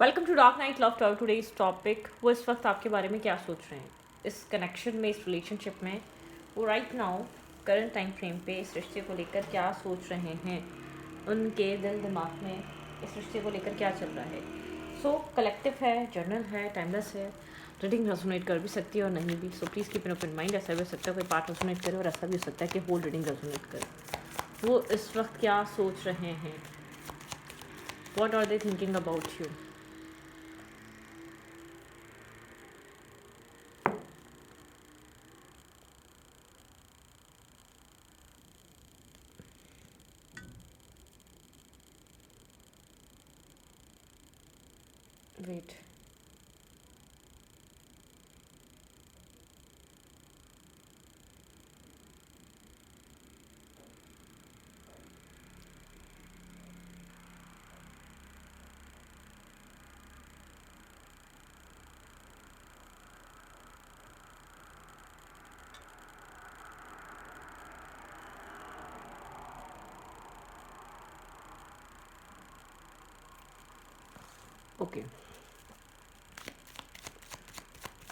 Welcome to dark night love talk. Today's topic, वो इस वक्त आपके बारे में क्या सोच रहे हैं इस कनेक्शन में, इस रिलेशनशिप में। वो right now current time frame पे इस रिश्ते को लेकर क्या सोच रहे हैं, उनके दिल दिमाग में इस रिश्ते को लेकर क्या चल रहा है। सो कलेक्टिव है, जर्नल है, टाइमलेस है। रीडिंग रेजोनेट कर भी सकती है और नहीं भी। So please keep an open mind. ऐसा भी हो सकता है कोई पार्ट रेजोनेट करे और ऐसा भी हो सकता है कि होल रीडिंग रेजोनेट करे। वो इस वक्त क्या सोच रहे हैं, what are they thinking about you. Wait, okay.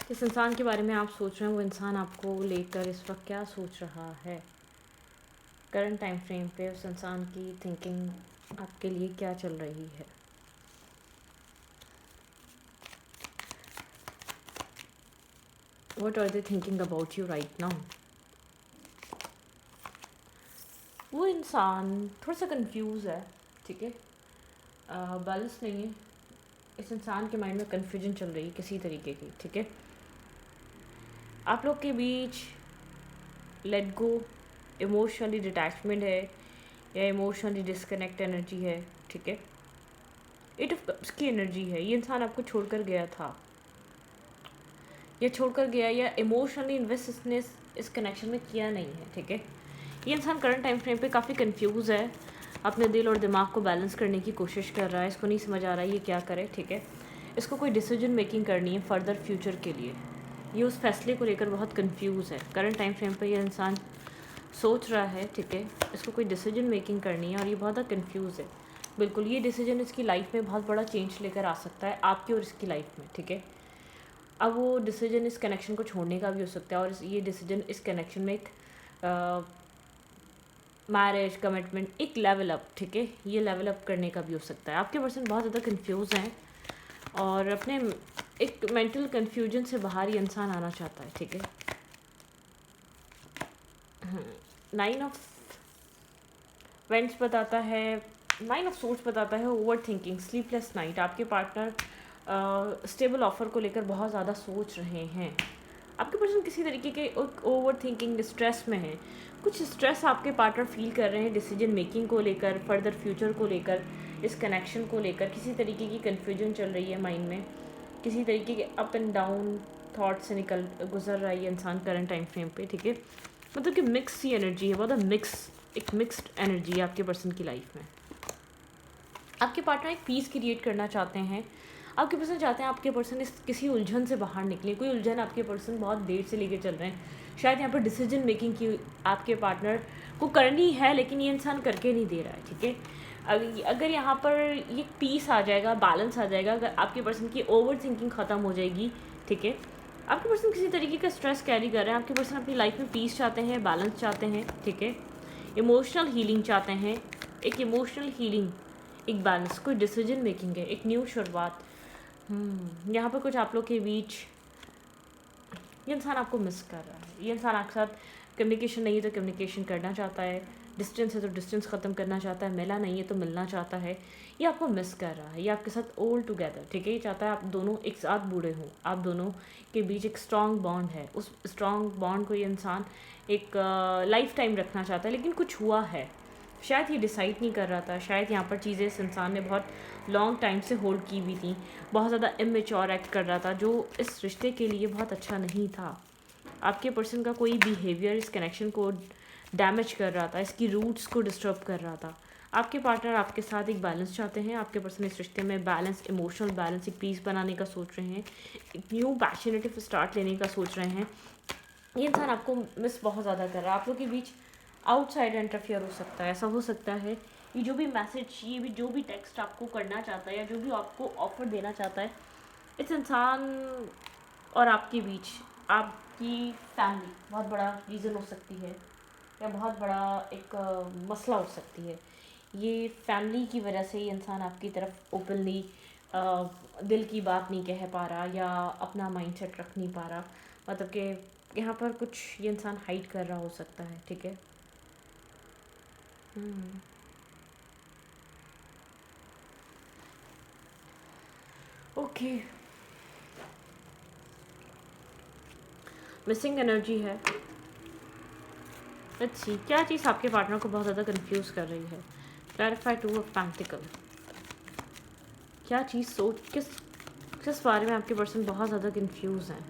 जिस इंसान के बारे में आप सोच रहे हैं वो इंसान आपको लेकर इस वक्त क्या सोच रहा है। करंट टाइम फ्रेम पे उस इंसान की थिंकिंग आपके लिए क्या चल रही है। What are they thinking about you right now. वो इंसान थोड़ा सा कंफ्यूज है, ठीक है, बैलेंस नहीं है। इस इंसान के माइंड में कन्फ्यूजन चल रही है किसी तरीके की, ठीक है। आप लोग के बीच लेट गो, इमोशनली डिटैचमेंट है या इमोशनली डिस्कनेक्ट एनर्जी है, ठीक है। एट ऑफ कप्स की एनर्जी है। ये इंसान आपको छोड़कर गया था या छोड़कर गया, या इमोशनली इन्वेस्ट इसने इस कनेक्शन में किया नहीं है, ठीक है। ये इंसान करंट टाइम फ्रेम पे काफ़ी कंफ्यूज है, अपने दिल और दिमाग को बैलेंस करने की कोशिश कर रहा है। इसको नहीं समझ आ रहा है ये क्या करे, ठीक है। इसको कोई डिसीजन मेकिंग करनी है फर्दर फ्यूचर के लिए। ये उस फैसले को लेकर बहुत कंफ्यूज है। करंट टाइम फ्रेम पे ये इंसान सोच रहा है, ठीक है, इसको कोई डिसीजन मेकिंग करनी है और ये बहुत ज़्यादा कन्फ्यूज़ है। बिल्कुल, ये डिसीजन इसकी लाइफ में बहुत बड़ा चेंज लेकर आ सकता है, आपकी और इसकी लाइफ में, ठीक है। अब वो डिसीजन इस कनेक्शन को छोड़ने का भी हो सकता है, और ये डिसीजन इस कनेक्शन में एक मैरिज कमिटमेंट, एक लेवल अप, ठीक है, ये लेवल अप करने का भी हो सकता है। आपके पर्सन बहुत ज़्यादा कंफ्यूज हैं और अपने एक मेंटल कन्फ्यूजन से बाहर ये इंसान आना चाहता है, ठीक है। 9 ऑफ वेंट्स बताता है, 9 ऑफ सोर्ट्स बताता है ओवर थिंकिंग, स्लीपलेस नाइट। आपके पार्टनर स्टेबल ऑफर को लेकर बहुत ज़्यादा सोच रहे हैं। आपके पर्सन किसी तरीके के ओवर थिंकिंग स्ट्रेस में है। कुछ स्ट्रेस आपके पार्टनर फील कर रहे हैं डिसीजन मेकिंग को लेकर, फर्दर फ्यूचर को लेकर, इस कनेक्शन को लेकर। किसी तरीके की कन्फ्यूजन चल रही है माइंड में, किसी तरीके के अप एंड डाउन थॉट से गुजर रहा है ये इंसान करंट टाइम फ्रेम पे, ठीक है। मतलब कि मिक्स सी एनर्जी है, बहुत एक मिक्स्ड एनर्जी है आपके पर्सन की लाइफ में। आपके पार्टनर एक पीस क्रिएट करना चाहते हैं। आपके पर्सन चाहते हैं आपके पर्सन इस किसी उलझन से बाहर निकले। कोई उलझन आपके पर्सन बहुत देर से लेके चल रहे हैं। शायद यहाँ पर डिसीजन मेकिंग की आपके पार्टनर को करनी है, लेकिन ये इंसान करके नहीं दे रहा है, ठीक है। अगर यहाँ पर ये पीस आ जाएगा, बैलेंस आ जाएगा, अगर आपके पर्सन की ओवर थिंकिंग ख़त्म हो जाएगी, ठीक है। आपके पर्सन किसी तरीके का स्ट्रेस कैरी कर रहे हैं। आपके पर्सन अपनी लाइफ में पीस चाहते हैं, बैलेंस चाहते हैं, ठीक है। इमोशनल हीलिंग चाहते हैं, एक इमोशनल हीलिंग, एक बैलेंस, कोई डिसीजन मेकिंग है, एक न्यू शुरुआत। यहाँ पर कुछ आप लोग के बीच ये इंसान आपको मिस कर रहा है। ये इंसान आपके साथ कम्युनिकेशन नहीं है तो कम्युनिकेशन करना चाहता है, डिस्टेंस है तो डिस्टेंस ख़त्म करना चाहता है, मिला नहीं है तो मिलना चाहता है। ये आपको मिस कर रहा है, ये आपके साथ ऑल टुगेदर, ठीक है। ये चाहता है आप दोनों एक साथ बूढ़े हों, आप दोनों के बीच एक स्ट्रॉन्ग बॉन्ड है। उस स्ट्रॉन्ग बॉन्ड को ये इंसान एक लाइफ टाइम रखना चाहता है, लेकिन कुछ हुआ है। शायद ये डिसाइड नहीं कर रहा था, शायद यहाँ पर चीज़ें इस इंसान ने बहुत लॉन्ग टाइम से होल्ड की हुई थी, बहुत ज़्यादा इमेच्योर एक्ट कर रहा था, जो इस रिश्ते के लिए बहुत अच्छा नहीं था। आपके पर्सन का कोई बिहेवियर इस कनेक्शन को डैमेज कर रहा था, इसकी रूट्स को डिस्टर्ब कर रहा था। आपके पार्टनर आपके साथ एक बैलेंस चाहते हैं। आपके पर्सन इस रिश्ते में बैलेंस, इमोशनल बैलेंस, एक पीस बनाने का सोच रहे हैं, एक न्यू पैशनेटिव स्टार्ट लेने का सोच रहे हैं। ये इंसान आपको मिस बहुत ज़्यादा कर रहा है। आप लोग के बीच आउटसाइड इंटरफियर हो सकता है। ऐसा हो सकता है ये जो भी मैसेज, ये भी जो भी टेक्स्ट आपको करना चाहता है या जो भी आपको ऑफर देना चाहता है, इस इंसान और आपके बीच आपकी फैमिली बहुत बड़ा रीज़न हो सकती है, या बहुत बड़ा एक मसला हो सकती है। ये फैमिली की वजह से ये इंसान आपकी तरफ ओपनली दिल की बात नहीं कह पा रहा या अपना माइंडसेट रख नहीं पा रहा, मतलब कि यहाँ पर कुछ ये इंसान हाइड कर रहा हो सकता है, ठीक है। ओके, मिसिंग एनर्जी है। लेट्स सी क्या चीज़ आपके पार्टनर को बहुत ज़्यादा कंफ्यूज कर रही है। Clarify two of pentacle. क्या चीज़ सोच किस किस बारे में आपके पर्सन बहुत ज़्यादा कंफ्यूज हैं।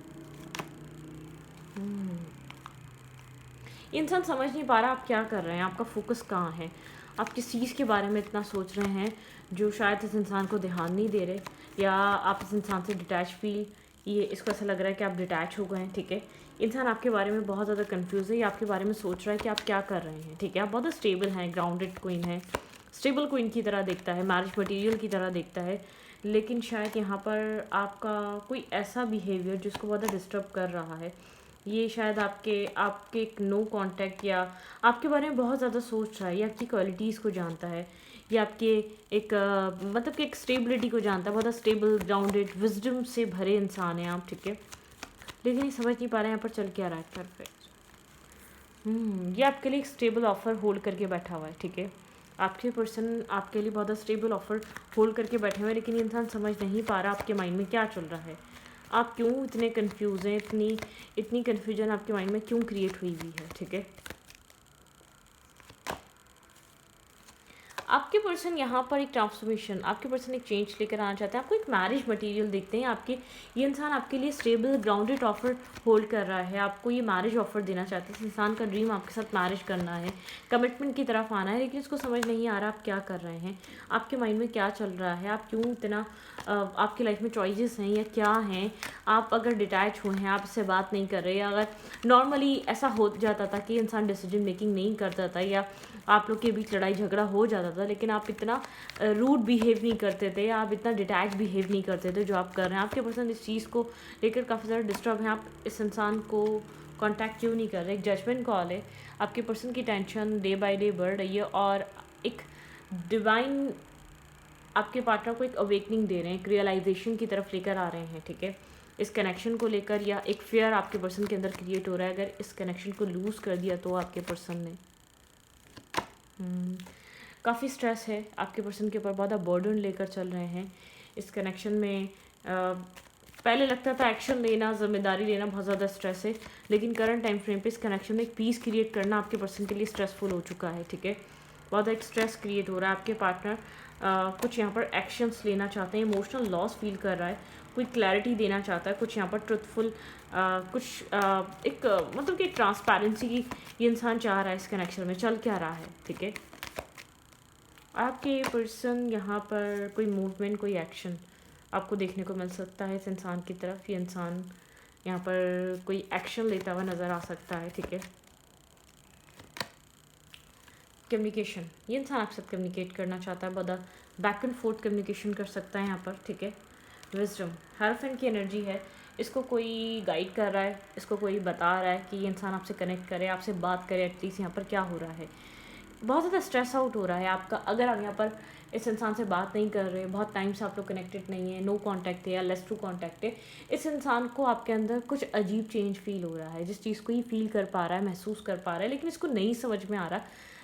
ये इंसान समझ नहीं पा रहा आप क्या कर रहे हैं, आपका फोकस कहाँ है, आप किस चीज़ के बारे में इतना सोच रहे हैं जो शायद इस इंसान को ध्यान नहीं दे रहे, या आप इस इंसान से डिटैच फील, ये इसको ऐसा लग रहा है कि आप डिटैच हो गए हैं, ठीक है। इंसान आपके बारे में बहुत ज़्यादा कंफ्यूज है, ये आपके बारे में सोच रहा है कि आप क्या कर रहे हैं, ठीक है। आप बहुत स्टेबल हैं, ग्राउंडेड क्वीन है, स्टेबल क्वीन की तरह देखता है, मैरिज मटेरियल की तरह देखता है, लेकिन शायद यहाँ पर आपका कोई ऐसा बिहेवियर जिसको बहुत डिस्टर्ब कर रहा है। ये शायद आपके आपके एक नो कांटेक्ट, या आपके बारे में बहुत ज़्यादा सोच रहा है, या आपकी क्वालिटीज़ को जानता है, या आपके एक मतलब कि एक स्टेबिलिटी को जानता है, बहुत स्टेबल ग्राउंडेड विजडम से भरे इंसान हैं आप, ठीक है। लेकिन ये समझ नहीं पा रहे हैं यहाँ पर चल क्या रहा है। परफेक्ट। ये आपके लिए एक स्टेबल ऑफर होल्ड करके बैठा हुआ है, ठीक है। आपके पर्सन आपके लिए बहुत स्टेबल ऑफर होल्ड करके बैठे हुए हैं, लेकिन ये इंसान समझ नहीं पा रहा आपके माइंड में क्या चल रहा है, आप क्यों इतने कंफ्यूज हैं, इतनी इतनी कन्फ्यूजन आपके माइंड में क्यों क्रिएट हुई है, ठीक है। आपके पर्सन यहाँ पर एक ट्रांसफॉर्मेशन, आपके पर्सन एक चेंज लेकर आना चाहते हैं, आपको एक मैरिज मटेरियल देखते हैं आपके। ये इंसान आपके लिए स्टेबल ग्राउंडेड ऑफर होल्ड कर रहा है, आपको ये मैरिज ऑफर देना चाहते हैं। इस इंसान का ड्रीम आपके साथ मैरिज करना है, कमिटमेंट की तरफ आना है, लेकिन इसको समझ नहीं आ रहा आप क्या कर रहे हैं, आपके माइंड में क्या चल रहा है, आप क्यों इतना आपकी लाइफ में चॉइसेस हैं या क्या हैं। आप अगर डिटैच हुए हैं, आप इससे बात नहीं कर रहे, या अगर नॉर्मली ऐसा हो जाता था कि इंसान डिसीजन मेकिंग नहीं करता था, या आप लोग के बीच लड़ाई झगड़ा हो जाता था, लेकिन आप इतना रूड बिहेव नहीं करते थे, या आप इतना डिटैच बिहेव नहीं करते थे जो आप कर रहे हैं। आपके पर्सन इस चीज़ को लेकर काफ़ी ज़्यादा डिस्टर्ब हैं, आप इस इंसान को कांटेक्ट क्यों नहीं कर रहे। एक जजमेंट कॉल है, आपके पर्सन की टेंशन डे बाय डे बढ़ रही है, और एक डिवाइन आपके पार्टनर को एक अवेकनिंग दे रहे हैं, एक रियलाइजेशन की तरफ लेकर आ रहे हैं, ठीक है। इस कनेक्शन को लेकर, या एक फेयर आपके पर्सन के अंदर क्रिएट हो रहा है, अगर इस कनेक्शन को लूज़ कर दिया तो आपके पर्सन ने काफ़ी स्ट्रेस है आपके पर्सन के ऊपर, बहुत बर्डन लेकर चल रहे हैं इस कनेक्शन में। पहले लगता था एक्शन लेना, जिम्मेदारी लेना बहुत ज़्यादा स्ट्रेस है, लेकिन करंट टाइम फ्रेम पे इस कनेक्शन में एक पीस क्रिएट करना आपके पर्सन के लिए स्ट्रेसफुल हो चुका है, ठीक है। बहुत एक स्ट्रेस क्रिएट हो रहा है, आपके पार्टनर कुछ यहाँ पर एक्शंस लेना चाहते हैं, इमोशनल लॉस फील कर रहा है, कोई क्लैरिटी देना चाहता है, कुछ यहाँ पर ट्रुथफुल कुछ एक मतलब कि ट्रांसपेरेंसी की ये इंसान चाह रहा है। इस कनेक्शन में चल क्या रहा है, ठीक है। आपके पर्सन यहाँ पर कोई मूवमेंट, कोई एक्शन आपको देखने को मिल सकता है इस इंसान की तरफ। ये इंसान यहाँ पर कोई एक्शन लेता हुआ नज़र आ सकता है, ठीक है। कम्युनिकेशन, ये इंसान आपसे कम्युनिकेट करना चाहता है, बहुत बैक एंड फोर्थ कम्युनिकेशन कर सकता है यहाँ पर, ठीक है। विजडम, हेरोफेंट की एनर्जी है, इसको कोई गाइड कर रहा है, इसको कोई बता रहा है कि ये इंसान आपसे कनेक्ट करे, आपसे बात करे, एटलीस्ट यहाँ पर क्या हो रहा है। बहुत ज़्यादा स्ट्रेस आउट हो रहा है आपका, अगर आप यहाँ पर इस इंसान से बात नहीं कर रहे, बहुत टाइम से आप लोग कनेक्टेड नहीं है, नो कांटेक्ट है या लेस टू कांटेक्ट है, इस इंसान को आपके अंदर कुछ अजीब चेंज फील हो रहा है, जिस चीज़ को ये फील कर पा रहा है, महसूस कर पा रहा है, लेकिन इसको नहीं समझ में आ रहा।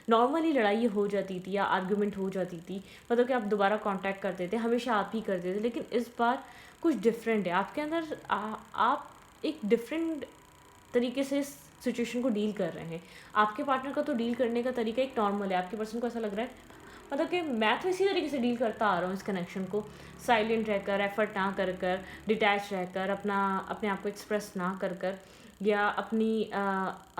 नॉर्मली लड़ाई हो जाती थी या आर्गूमेंट हो जाती थी, मतलब कि आप दोबारा कांटेक्ट करते थे, हमेशा आप ही करते थे, लेकिन इस बार कुछ डिफरेंट है आपके अंदर। आप एक डिफरेंट तरीके से इस सिचुएशन को डील कर रहे हैं। आपके पार्टनर का तो डील करने का तरीका एक नॉर्मल है, आपके पर्सन को ऐसा लग रहा है मतलब कि मैं तो इसी तरीके से डील करता आ रहा हूँ इस कनेक्शन को, साइलेंट रहकर, एफर्ट ना कर कर, डिटैच रहकर, अपने आप को एक्सप्रेस ना कर कर, या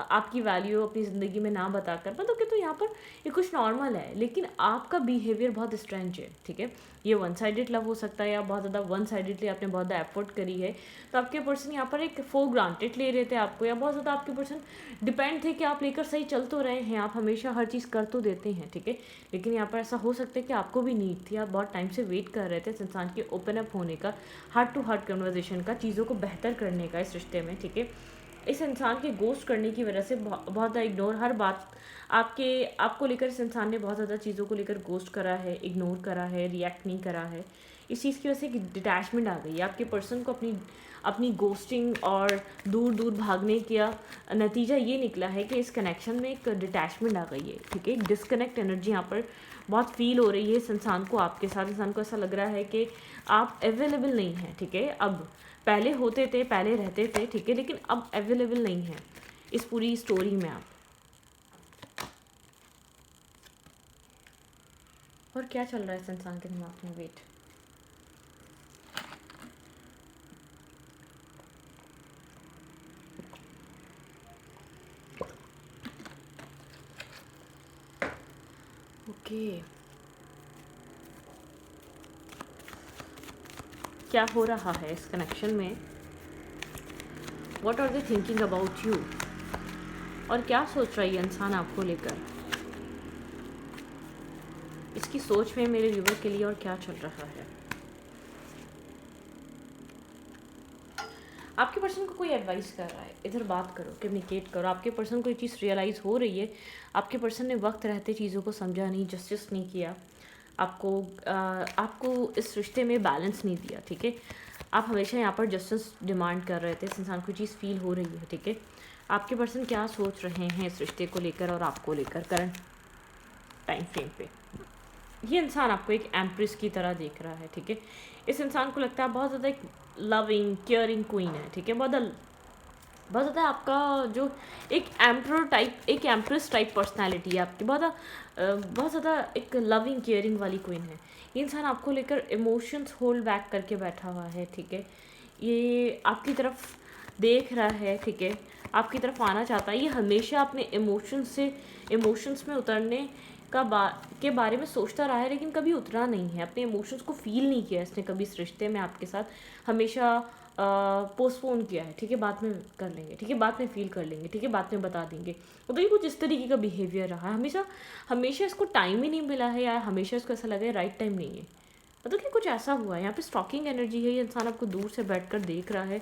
आपकी वैल्यू अपनी ज़िंदगी में ना बताकर, मतलब कि तो यहाँ पर ये कुछ नॉर्मल है, लेकिन आपका बिहेवियर बहुत स्ट्रेंज है, ठीक है। ये वन साइडेड लव हो सकता है, या बहुत ज़्यादा वन साइडेडली आपने बहुत ज़्यादा एफर्ट करी है, तो आपके पर्सन यहाँ पर एक फॉर ग्रांटेड ले रहे थे आपको, या बहुत ज़्यादा आपके पर्सन डिपेंड थे कि आप लेकर सही चल तो रहे हैं, आप हमेशा हर चीज़ कर तो देते हैं, ठीक है। लेकिन यहाँ पर ऐसा हो सकता है कि आपको भी नीड थी, आप बहुत टाइम से वेट कर रहे थे इस इंसान के ओपन अप होने का, हार्ट टू हार्ट कन्वर्जेशन का, चीज़ों को बेहतर करने का इस रिश्ते में, ठीक है। इस इंसान के गोस्ट करने की वजह से बहुत ज़्यादा इग्नोर, हर बात आपको लेकर इस इंसान ने बहुत ज़्यादा चीज़ों को लेकर गोस्ट करा है, इग्नोर करा है, रिएक्ट नहीं करा है। इस चीज़ की वजह से एक डिटैचमेंट आ गई है आपके पर्सन को, अपनी अपनी गोस्टिंग और दूर दूर भागने का नतीजा ये निकला है कि इस कनेक्शन में एक डिटैचमेंट आ गई है, ठीक है। एक डिस्कनेक्ट एनर्जी यहाँ पर बहुत फील हो रही है इस इंसान को आपके साथ। इंसान को ऐसा लग रहा है कि आप अवेलेबल नहीं हैं, ठीक है। अब पहले होते थे, पहले रहते थे, ठीक है, लेकिन अब अवेलेबल नहीं है इस पूरी स्टोरी में आप। और क्या चल रहा है इस इंसान के दिमाग में? वेट, ओके, क्या हो रहा है इस कनेक्शन में? What are they thinking about you? और क्या सोच रहा है ये इंसान आपको लेकर? इसकी सोच में मेरे व्यूवर के लिए और क्या चल रहा है? आपके पर्सन को कोई एडवाइस कर रहा है, इधर बात करो, कम्युनिकेट करो। आपके पर्सन को ये चीज़ रियलाइज़ हो रही है, आपके पर्सन ने वक्त रहते चीज़ों को समझा नहीं, जस्टिस नहीं किया, आपको इस रिश्ते में बैलेंस नहीं दिया, ठीक है। आप हमेशा यहाँ पर जस्टिस डिमांड कर रहे थे, इस इंसान को चीज़ फील हो रही है, ठीक है। आपके पर्सन क्या सोच रहे हैं इस रिश्ते को लेकर और आपको लेकर करंट टाइम फ्रेम पे? ये इंसान आपको एक एम्प्रेस की तरह देख रहा है, ठीक है। इस इंसान को लगता है बहुत ज़्यादा एक लविंग केयरिंग क्वीन है, ठीक है। बहुत ज़्यादा आपका जो एक एम्प्रर टाइप, एक एम्प्रेस टाइप पर्सनालिटी है आपकी, बहुत ज़्यादा एक लविंग केयरिंग वाली क्वीन है। ये इंसान आपको लेकर इमोशंस होल्ड बैक करके बैठा हुआ है, ठीक है। ये आपकी तरफ देख रहा है, ठीक है, आपकी तरफ आना चाहता है। ये हमेशा अपने इमोशंस में उतरने के बारे में सोचता रहा है, लेकिन कभी उतरा नहीं है, अपने इमोशंस को फील नहीं किया इसने कभी इस रिश्ते में आपके साथ। हमेशा पोस्टपोन किया है, ठीक है, बाद में कर लेंगे, ठीक है, बाद में फील कर लेंगे, ठीक है, बाद में बता देंगे। तो ये कुछ इस तरीके का बिहेवियर रहा है, हमेशा हमेशा इसको टाइम ही नहीं मिला है, या हमेशा इसको ऐसा लगा है राइट टाइम नहीं है, मतलब कि कुछ ऐसा हुआ है। यहाँ पे स्टॉकिंग एनर्जी है, ये इंसान आपको दूर से बैठकर देख रहा है,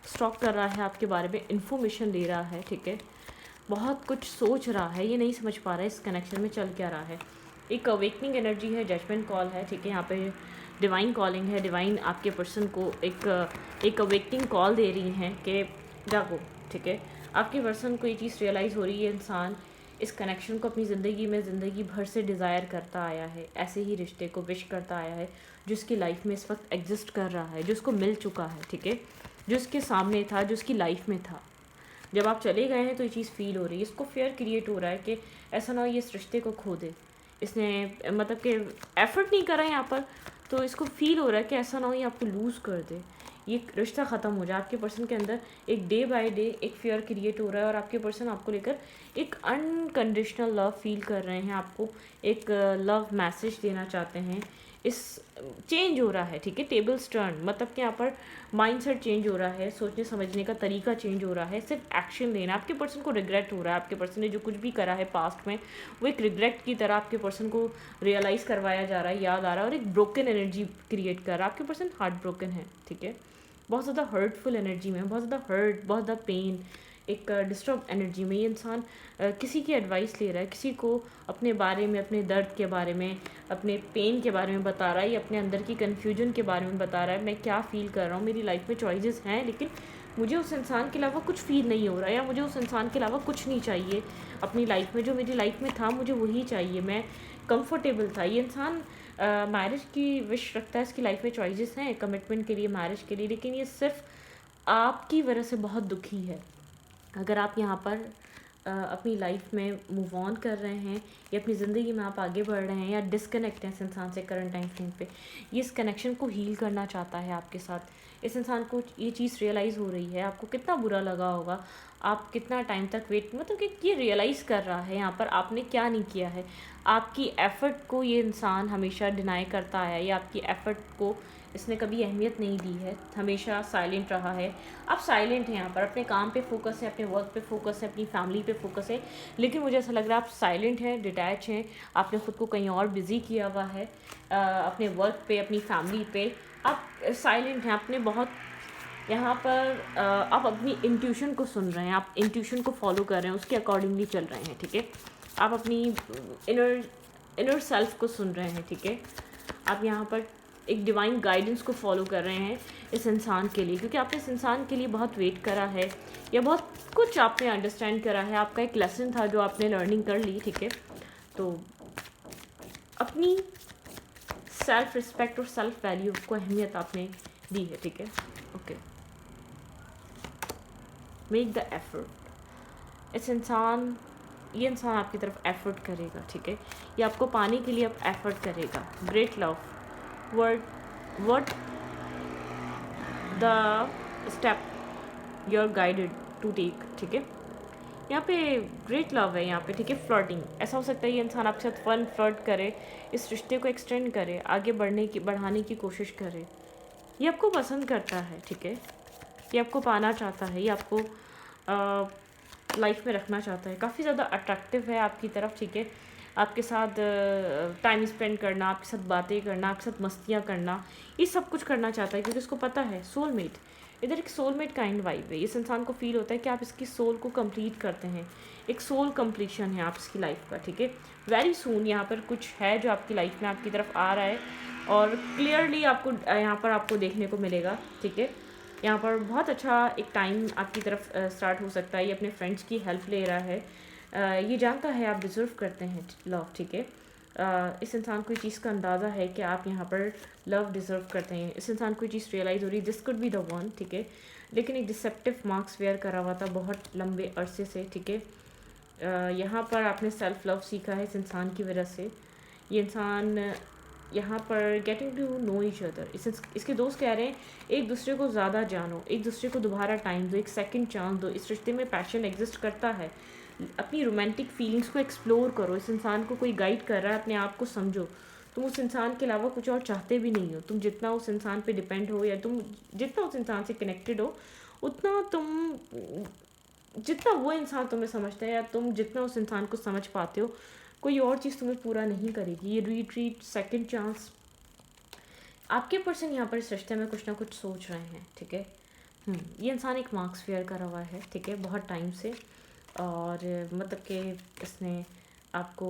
स्टॉक कर रहा है, आपके बारे में इन्फॉर्मेशन ले रहा है, ठीक है, बहुत कुछ सोच रहा है, ये नहीं समझ पा रहा है इस कनेक्शन में चल क्या रहा है। एक अवेकनिंग एनर्जी है, जजमेंट कॉल है, ठीक है, यहाँ पे डिवाइन कॉलिंग है, डिवाइन आपके पर्सन को एक अवेकनिंग कॉल दे रही हैं कि जागो, ठीक है। आपके पर्सन को ये चीज़ रियलाइज़ हो रही है, इंसान इस कनेक्शन को अपनी ज़िंदगी में ज़िंदगी भर से डिज़ायर करता आया है, ऐसे ही रिश्ते को विश करता आया है जो उसकी लाइफ में इस वक्त एग्जिस्ट कर रहा है, जो उसको मिल चुका है, ठीक है, जो उसके सामने था, जो उसकी लाइफ में था। जब आप चले गए हैं तो ये चीज़ फील हो रही है, इसको फेयर क्रिएट हो रहा है कि ऐसा ना हो ये इस रिश्ते को खो दे। इसने मतलब कि एफर्ट नहीं करा यहाँ पर, तो इसको फील हो रहा है कि ऐसा ना हो ये आपको लूज़ कर दे, ये रिश्ता ख़त्म हो जाए। आपके पर्सन के अंदर एक डे बाय डे एक फेयर क्रिएट हो रहा है, और आपके पर्सन आपको लेकर एक अनकंडीशनल लव फील कर रहे हैं, आपको एक लव मैसेज देना चाहते हैं। इस चेंज हो रहा है, ठीक है, टेबल्स टर्न, मतलब कि यहाँ पर माइंडसेट चेंज हो रहा है, सोचने समझने का तरीका चेंज हो रहा है, सिर्फ एक्शन लेना। आपके पर्सन को रिग्रेट हो रहा है, आपके पर्सन ने जो कुछ भी करा है पास्ट में वो एक रिग्रेट की तरह आपके पर्सन को रियलाइज़ करवाया जा रहा है, याद आ रहा है, और एक ब्रोकन एनर्जी क्रिएट कर रहा है। आपके पर्सन हार्ट ब्रोकन है, ठीक है, बहुत ज़्यादा हर्टफुल एनर्जी में, बहुत ज़्यादा हर्ट, बहुत ज़्यादा पेन, एक डिस्टर्ब एनर्जी में ये इंसान किसी की एडवाइस ले रहा है, किसी को अपने बारे में, अपने दर्द के बारे में, अपने पेन के बारे में बता रहा है, या अपने अंदर की कन्फ्यूजन के बारे में बता रहा है। मैं क्या फ़ील कर रहा हूँ, मेरी लाइफ में चॉइसेस हैं, लेकिन मुझे उस इंसान के अलावा कुछ फ़ील नहीं हो रहा है, या मुझे उस इंसान के अलावा कुछ नहीं चाहिए अपनी लाइफ में। जो मेरी लाइफ में था मुझे वही चाहिए, मैं कंफर्टेबल था। ये इंसान मैरिज की विश रखता है, इसकी लाइफ में चॉइसेस हैं कमिटमेंट के लिए, मैरिज के लिए, लेकिन ये सिर्फ आपकी वजह से बहुत दुखी है। अगर आप यहाँ पर अपनी लाइफ में मूव ऑन कर रहे हैं या अपनी ज़िंदगी में आप आगे बढ़ रहे हैं या डिस्कनेक्ट हैं इस इंसान से करंट टाइम फ्रेम पे, ये इस कनेक्शन को हील करना चाहता है आपके साथ। इस इंसान को ये चीज़ रियलाइज़ हो रही है, आपको कितना बुरा लगा होगा, आप कितना टाइम तक वेट, मतलब कि ये रियलाइज़ कर रहा है यहाँ पर आपने क्या नहीं किया है। आपकी एफ़र्ट को ये इंसान हमेशा डिनाई करता है या आपकी एफ़र्ट को इसने कभी अहमियत नहीं दी है, हमेशा साइलेंट रहा है। आप साइलेंट हैं यहाँ पर, अपने काम पे फोकस है, अपने वर्क पे फोकस है, अपनी फैमिली पे फोकस है, लेकिन मुझे ऐसा लग रहा है आप साइलेंट हैं, डिटैच हैं, आपने ख़ुद को कहीं और बिज़ी किया हुआ है, अपने वर्क पे, अपनी फैमिली पे आप साइलेंट हैं। आपने बहुत यहाँ पर आप अपनी इंट्यूशन को सुन रहे हैं, आप इंट्यूशन को फॉलो कर रहे हैं, उसके अकॉर्डिंगली चल रहे हैं, ठीक है। आप अपनी इनर सेल्फ को सुन रहे हैं, ठीक है। आप यहाँ पर एक डिवाइन गाइडेंस को फॉलो कर रहे हैं इस इंसान के लिए, क्योंकि आपने इस इंसान के लिए बहुत वेट करा है या बहुत कुछ आपने अंडरस्टैंड करा है, आपका एक लेसन था जो आपने लर्निंग कर ली, ठीक है। तो अपनी सेल्फ रिस्पेक्ट और सेल्फ वैल्यू को अहमियत आपने दी है, ठीक है। Okay, make the effort. ये इंसान आपकी तरफ एफर्ट करेगा, ठीक है। ये आपको पाने के लिए अब एफर्ट करेगा। Great love, word what the step you are guided to take, ठीक है। यहाँ पे ग्रेट लव है, यहाँ पे, ठीक है। फ्लर्टिंग, ऐसा हो सकता है ये इंसान आपके साथ फन फ्लर्ट करे, इस रिश्ते को एक्सटेंड करे, आगे बढ़ाने की कोशिश करे। ये आपको पसंद करता है, ठीक है। ये आपको पाना चाहता है, ये आपको लाइफ में रखना चाहता है, काफ़ी ज़्यादा अट्रैक्टिव है आपकी तरफ, ठीक है। आपके साथ टाइम स्पेंड करना, आपके साथ बातें करना, आपके साथ मस्तियाँ करना, ये सब कुछ करना चाहता है, क्योंकि उसको पता है सोलमेट, इधर एक सोलमेट काइंड वाइब है। इस इंसान को फील होता है कि आप इसकी सोल को कंप्लीट करते हैं, एक सोल कंप्लीशन है आप इसकी लाइफ का, ठीक है। वेरी सून यहाँ पर कुछ है जो आपकी लाइफ में आपकी तरफ आ रहा है और क्लियरली आपको यहाँ पर आपको देखने को मिलेगा, ठीक है। यहाँ पर बहुत अच्छा एक टाइम आपकी तरफ स्टार्ट हो सकता है। ये अपने फ्रेंड्स की हेल्प ले रहा है, ये जानता है आप डिज़र्व करते हैं लव, ठीक है। इस इंसान को ये चीज़ का अंदाज़ा है कि आप यहाँ पर लव डिज़र्व करते हैं। इस इंसान को ये चीज़ रियलाइज़ हो रही है, this could be the one, ठीक है। लेकिन एक डिसेप्टिव मार्क्स वेयर करा हुआ था बहुत लंबे अरसे से, ठीक है। यहाँ पर आपने सेल्फ लव सीखा है इस इंसान की वजह से। ये इंसान यहाँ पर getting to know each other, इसके दोस्त कह रहे हैं एक दूसरे को ज़्यादा जानो, एक दूसरे को दोबारा टाइम दो, एक सेकंड चांस दो। इस रिश्ते में पैशन एग्जिस्ट करता है, अपनी रोमांटिक फीलिंग्स को एक्सप्लोर करो। इस इंसान को कोई गाइड कर रहा है, अपने आप को समझो। तुम उस इंसान के अलावा कुछ और चाहते भी नहीं हो। तुम जितना उस इंसान पे डिपेंड हो या तुम जितना उस इंसान से कनेक्टेड हो, उतना जितना वो इंसान तुम्हें समझता है या तुम जितना उस इंसान को समझ पाते हो, कोई और चीज़ तुम्हें पूरा नहीं करेगी। ये रीट्रीट, सेकंड चांस, आपके पर्सन यहाँ पर इस रिश्ते में कुछ ना कुछ सोच रहे हैं, ठीक है। ये इंसान एक मार्क्स फेयर करा हुआ है, ठीक है, बहुत टाइम से। और मतलब कि इसने आपको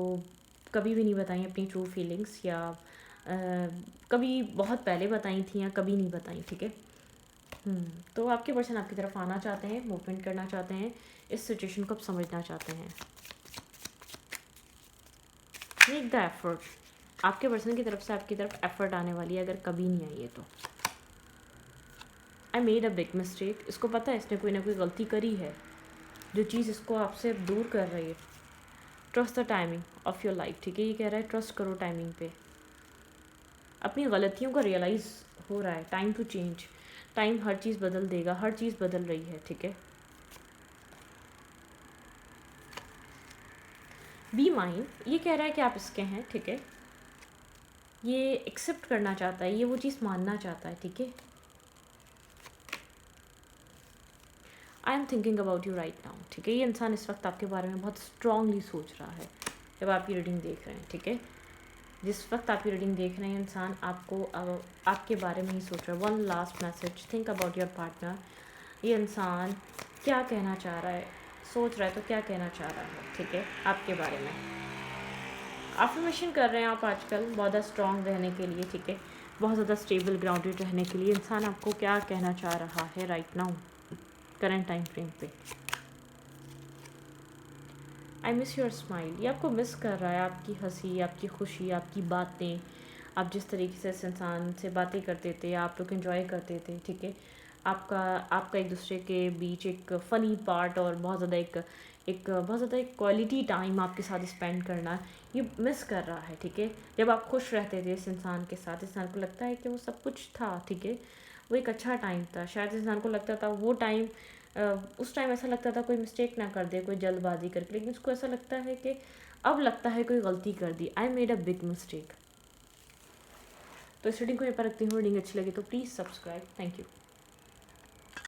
कभी भी नहीं बताई अपनी ट्रू फीलिंग्स, या कभी बहुत पहले बताई थी या कभी नहीं बताई, ठीक है। तो आपके पर्सन आपकी तरफ आना चाहते हैं, मूवमेंट करना चाहते हैं, इस सिचुएशन को आप समझना चाहते हैं। मेक द एफर्ट, आपके पर्सन की तरफ से आपकी तरफ एफर्ट आने वाली है, अगर कभी नहीं आई है तो। आई मेड अ बिग मिस्टेक, इसको पता है इसने कोई ना कोई गलती करी है जो चीज़ इसको आपसे दूर कर रही है। Trust the timing of your life, ठीक है। ये कह रहा है ट्रस्ट करो टाइमिंग पे, अपनी गलतियों का रियलाइज़ हो रहा है, टाइम टू चेंज, टाइम हर चीज़ बदल देगा, हर चीज़ बदल रही है, ठीक है। बी माइंड, ये कह रहा है कि आप इसके हैं, ठीक है। ये एक्सेप्ट करना चाहता है, ये वो चीज़ मानना चाहता है, ठीक है। I am thinking about you right now, ठीक है। ये इंसान इस वक्त आपके बारे में बहुत स्ट्रांगली सोच रहा है जब आप ये रीडिंग देख रहे हैं, ठीक है। जिस वक्त आप ये रीडिंग देख रहे हैं इंसान आपको आपके बारे में ही सोच रहा है। One last message, think about your partner. ये इंसान क्या कहना चाह रहा है, सोच रहा है तो क्या कहना चाह रहा है, ठीक है, आपके बारे में। अफर्मेशन कर रहे हैं आप आजकल बहुत ज़्यादा स्ट्रॉन्ग रहने के लिए, ठीक है, बहुत ज़्यादा स्टेबल ग्राउंडेड रहने के लिए। इंसान आपको क्या कहना चाह रहा है right now, current time frame पे। आई मिस योर स्माइल, ये आपको मिस कर रहा है, आपकी हंसी, आपकी खुशी, आपकी बातें, आप जिस तरीके से इस इंसान से बातें करते थे, आप लोग इन्जॉय करते थे, ठीक है। आपका आपका एक दूसरे के बीच एक फ़नी पार्ट और बहुत ज़्यादा एक एक बहुत ज़्यादा एक क्वालिटी टाइम आपके साथ स्पेंड करना ये मिस कर रहा है, ठीक है। जब आप खुश रहते थे इस इंसान के साथ, इंसान को लगता है कि वो सब कुछ था, ठीक है, वो एक अच्छा टाइम था, शायद इंसान को लगता था वो टाइम, उस टाइम ऐसा लगता था कोई मिस्टेक ना कर दे, कोई जल्दबाजी करके, लेकिन उसको ऐसा लगता है कि अब लगता है कोई गलती कर दी, I made a big mistake. तो इस रीडिंग को यहाँ पर रखती हूँ। रीडिंग अच्छी लगी तो प्लीज़ सब्सक्राइब। Thank you.